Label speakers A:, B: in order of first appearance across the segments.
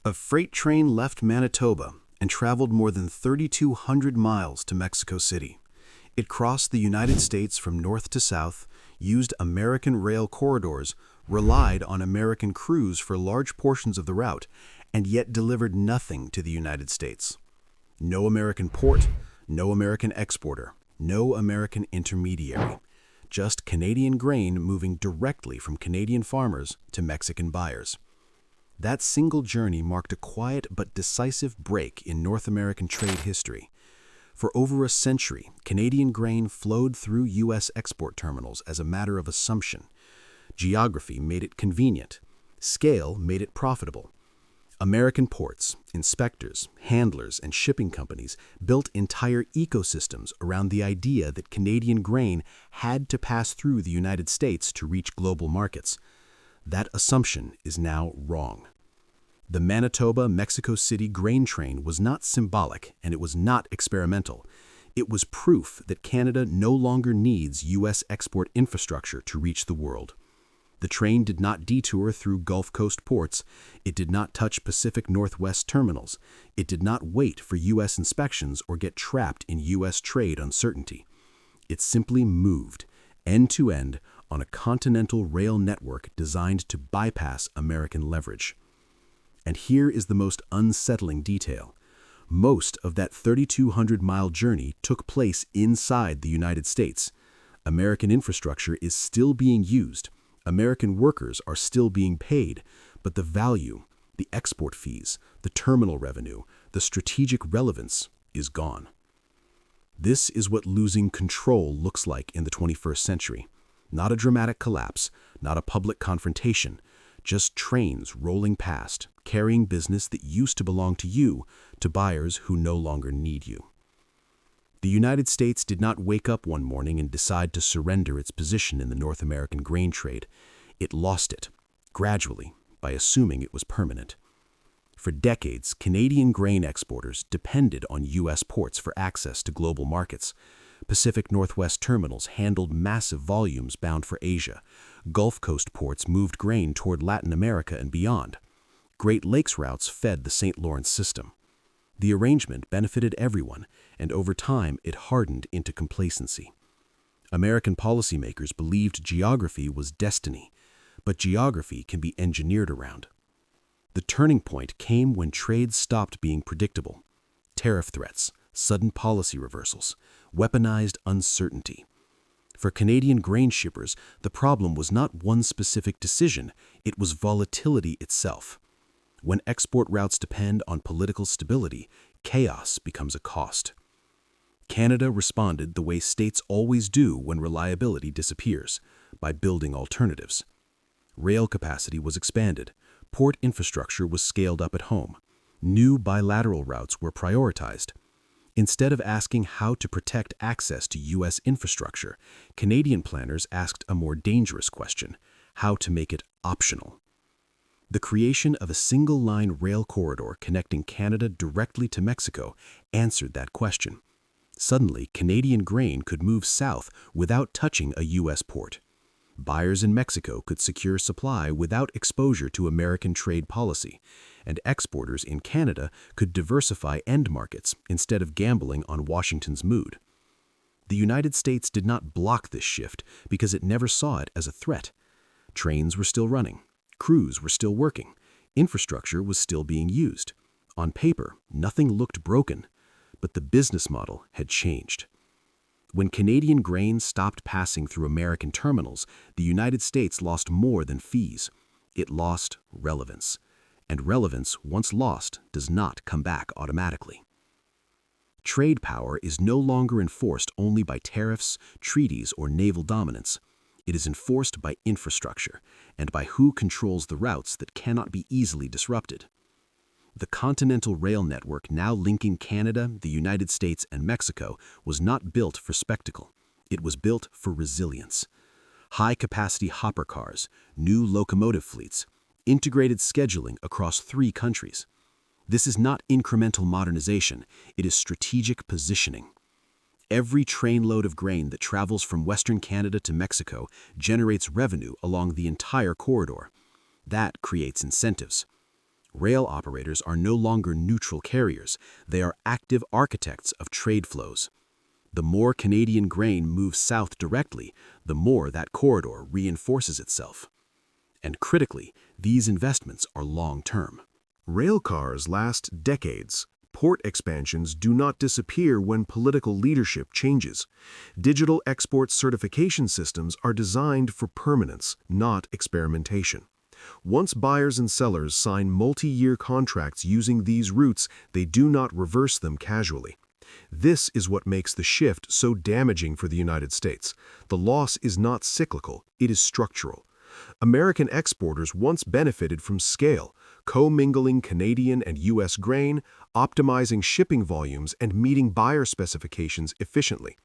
A: A freight train left Manitoba and traveled more than 3,200 miles to Mexico City. It crossed the United States from north to south, used American rail corridors, relied on American crews for large portions of the route, and yet delivered nothing to the United States. No American port, no American exporter, no American intermediary. Just Canadian grain moving directly from Canadian farmers to Mexican buyers. That single journey marked a quiet but decisive break in North American trade history. For over a century, Canadian grain flowed through U.S. export terminals as a matter of assumption. Geography made it convenient. Scale made it profitable. American ports, inspectors, handlers, and shipping companies built entire ecosystems around the idea that Canadian grain had to pass through the United States to reach global markets. That assumption is now wrong. The Manitoba-Mexico City grain train was not symbolic and it was not experimental. It was proof that Canada no longer needs U.S. export infrastructure to reach the world. The train did not detour through Gulf Coast ports. It did not touch Pacific Northwest terminals. It did not wait for U.S. inspections or get trapped in U.S. trade uncertainty. It simply moved, end to end, on a continental rail network designed to bypass American leverage. And here is the most unsettling detail. Most of that 3,200-mile journey took place inside the United States. American infrastructure is still being used. American workers are still being paid, but the value, the export fees, the terminal revenue, the strategic relevance is gone. This is what losing control looks like in the 21st century. Not a dramatic collapse, not a public confrontation, just trains rolling past, carrying business that used to belong to you to buyers who no longer need you. The United States did not wake up one morning and decide to surrender its position in the North American grain trade. It lost it, gradually, by assuming it was permanent. For decades, Canadian grain exporters depended on U.S. ports for access to global markets. Pacific Northwest terminals handled massive volumes bound for Asia. Gulf Coast ports moved grain toward Latin America and beyond. Great Lakes routes fed the St. Lawrence system. The arrangement benefited everyone, and over time it hardened into complacency. American policymakers believed geography was destiny, but geography can be engineered around. The turning point came when trade stopped being predictable. Tariff threats, sudden policy reversals, weaponized uncertainty. For Canadian grain shippers, the problem was not one specific decision, it was volatility itself. When export routes depend on political stability, chaos becomes a cost. Canada responded the way states always do when reliability disappears, by building alternatives. Rail capacity was expanded, port infrastructure was scaled up at home, new bilateral routes were prioritized. Instead of asking how to protect access to U.S. infrastructure, Canadian planners asked a more dangerous question: how to make it optional. The creation of a single-line rail corridor connecting Canada directly to Mexico answered that question. Suddenly, Canadian grain could move south without touching a U.S. port. Buyers in Mexico could secure supply without exposure to American trade policy, and exporters in Canada could diversify end markets instead of gambling on Washington's mood. The United States did not block this shift because it never saw it as a threat. Trains were still running, crews were still working, infrastructure was still being used. On paper, nothing looked broken, but the business model had changed. When Canadian grain stopped passing through American terminals, the United States lost more than fees. It lost relevance. And relevance, once lost, does not come back automatically. Trade power is no longer enforced only by tariffs, treaties, or naval dominance. It is enforced by infrastructure and by who controls the routes that cannot be easily disrupted. The continental rail network now linking Canada, the United States, and Mexico was not built for spectacle. It was built for resilience. High-capacity hopper cars, new locomotive fleets, integrated scheduling across 3 countries. This is not incremental modernization, it is strategic positioning. Every trainload of grain that travels from Western Canada to Mexico generates revenue along the entire corridor. That creates incentives. Rail operators are no longer neutral carriers, they are active architects of trade flows. The more Canadian grain moves south directly, the more that corridor reinforces itself. And critically, these investments are long-term. Railcars last decades. Port expansions do not disappear when political leadership changes. Digital export certification systems are designed for permanence, not experimentation. Once buyers and sellers sign multi-year contracts using these routes, they do not reverse them casually. This is what makes the shift so damaging for the United States. The loss is not cyclical, it is structural. American exporters once benefited from scale, co-mingling Canadian and U.S. grain, optimizing shipping volumes, and meeting buyer specifications efficiently.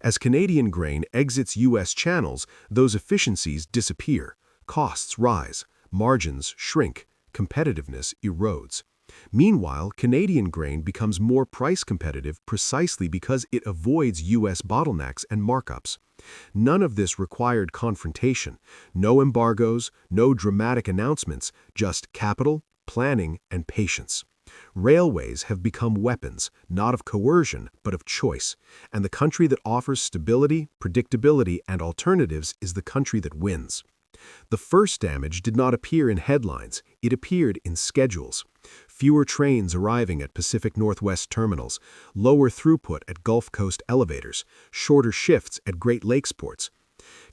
A: As Canadian grain exits U.S. channels, those efficiencies disappear. Costs rise, margins shrink, competitiveness erodes. Meanwhile, Canadian grain becomes more price competitive precisely because it avoids U.S. bottlenecks and markups. None of this required confrontation, no embargoes, no dramatic announcements, just capital, planning, and patience. Railways have become weapons, not of coercion, but of choice, and the country that offers stability, predictability, and alternatives is the country that wins. The first damage did not appear in headlines, it appeared in schedules. Fewer trains arriving at Pacific Northwest terminals, lower throughput at Gulf Coast elevators, shorter shifts at Great Lakes ports.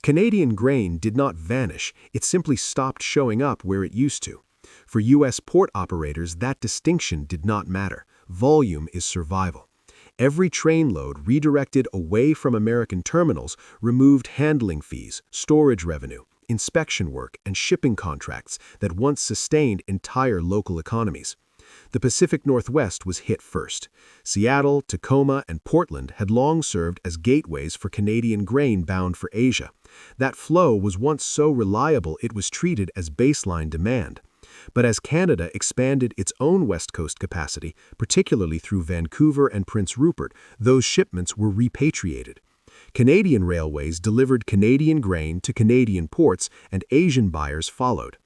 A: Canadian grain did not vanish, it simply stopped showing up where it used to. For U.S. port operators, that distinction did not matter. Volume is survival. Every train load redirected away from American terminals removed handling fees, storage revenue, inspection work, and shipping contracts that once sustained entire local economies. The Pacific Northwest was hit first. Seattle, Tacoma, and Portland had long served as gateways for Canadian grain bound for Asia. That flow was once so reliable it was treated as baseline demand. But as Canada expanded its own West Coast capacity, particularly through Vancouver and Prince Rupert, those shipments were repatriated. Canadian railways delivered Canadian grain to Canadian ports, and Asian buyers followed.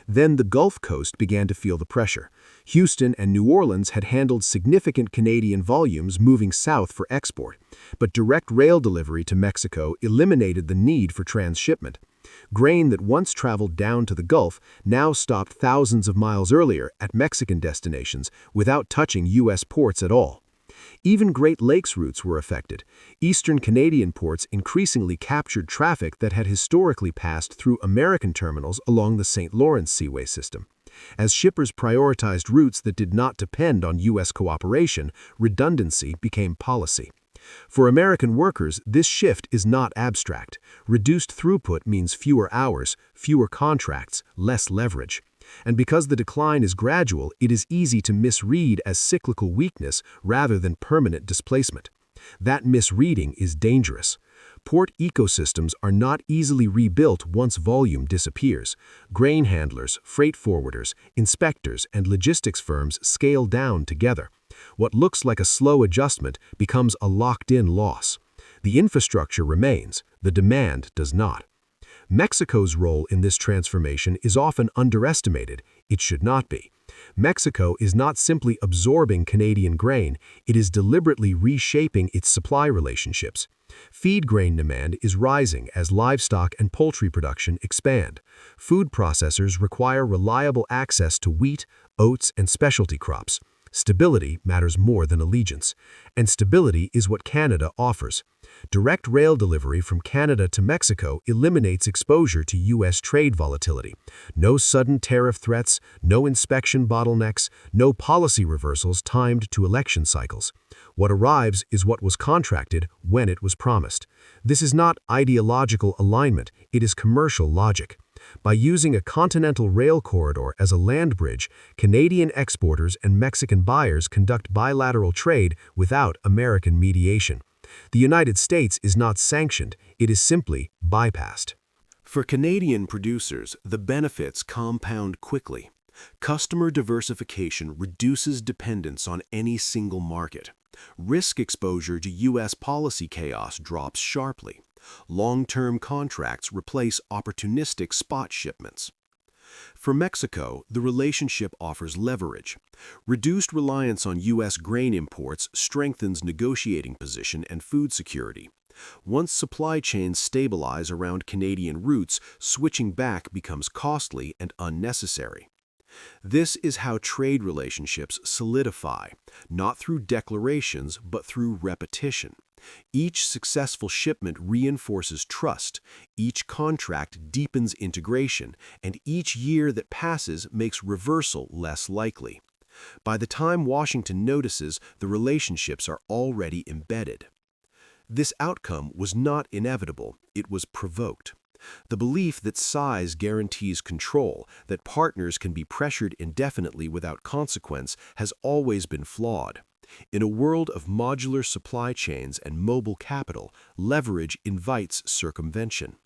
A: Then the Gulf Coast began to feel the pressure. Houston and New Orleans had handled significant Canadian volumes moving south for export, but direct rail delivery to Mexico eliminated the need for transshipment. Grain that once traveled down to the Gulf now stopped thousands of miles earlier at Mexican destinations without touching U.S. ports at all. Even Great Lakes routes were affected. Eastern Canadian ports increasingly captured traffic that had historically passed through American terminals along the St. Lawrence Seaway system. As shippers prioritized routes that did not depend on U.S. cooperation, redundancy became policy. For American workers, this shift is not abstract. Reduced throughput means fewer hours, fewer contracts, less leverage. And because the decline is gradual, it is easy to misread as cyclical weakness rather than permanent displacement. That misreading is dangerous. Port ecosystems are not easily rebuilt once volume disappears. Grain handlers, freight forwarders, inspectors, and logistics firms scale down together. What looks like a slow adjustment becomes a locked-in loss. The infrastructure remains, the demand does not. Mexico's role in this transformation is often underestimated. It should not be. Mexico is not simply absorbing Canadian grain, it is deliberately reshaping its supply relationships. Feed grain demand is rising as livestock and poultry production expand. Food processors require reliable access to wheat, oats, and specialty crops. Stability matters more than allegiance, and stability is what Canada offers. Direct rail delivery from Canada to Mexico eliminates exposure to U.S. trade volatility. No sudden tariff threats, no inspection bottlenecks, no policy reversals timed to election cycles. What arrives is what was contracted when it was promised. This is not ideological alignment, it is commercial logic. By using a continental rail corridor as a land bridge, Canadian exporters and Mexican buyers conduct bilateral trade without American mediation. The United States is not sanctioned, it is simply bypassed. For Canadian producers, the benefits compound quickly. Customer diversification reduces dependence on any single market. Risk exposure to U.S. policy chaos drops sharply. Long-term contracts replace opportunistic spot shipments. For Mexico, the relationship offers leverage. Reduced reliance on U.S. grain imports strengthens negotiating position and food security. Once supply chains stabilize around Canadian routes, switching back becomes costly and unnecessary. This is how trade relationships solidify, not through declarations but through repetition. Each successful shipment reinforces trust, each contract deepens integration, and each year that passes makes reversal less likely. By the time Washington notices, the relationships are already embedded. This outcome was not inevitable, it was provoked. The belief that size guarantees control, that partners can be pressured indefinitely without consequence, has always been flawed. In a world of modular supply chains and mobile capital, leverage invites circumvention.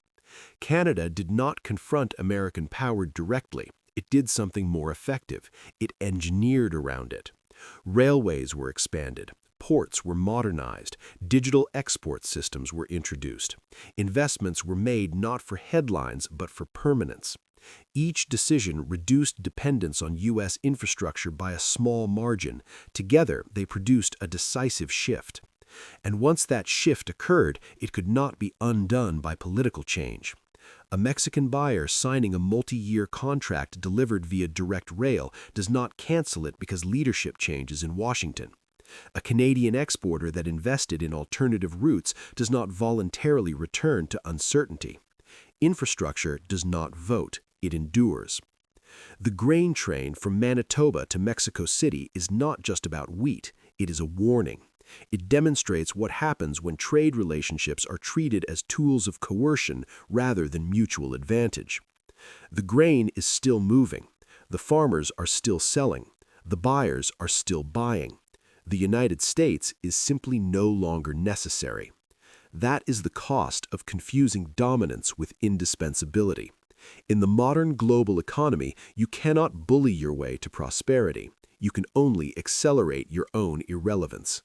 A: Canada did not confront American power directly. It did something more effective. It engineered around it. Railways were expanded. Ports were modernized, digital export systems were introduced. Investments were made not for headlines but for permanence. Each decision reduced dependence on U.S. infrastructure by a small margin. Together, they produced a decisive shift. And once that shift occurred, it could not be undone by political change. A Mexican buyer signing a multi-year contract delivered via direct rail does not cancel it because leadership changes in Washington. A Canadian exporter that invested in alternative routes does not voluntarily return to uncertainty. Infrastructure does not vote, it endures. The grain train from Manitoba to Mexico City is not just about wheat, it is a warning. It demonstrates what happens when trade relationships are treated as tools of coercion rather than mutual advantage. The grain is still moving, the farmers are still selling, the buyers are still buying. The United States is simply no longer necessary. That is the cost of confusing dominance with indispensability. In the modern global economy, you cannot bully your way to prosperity. You can only accelerate your own irrelevance.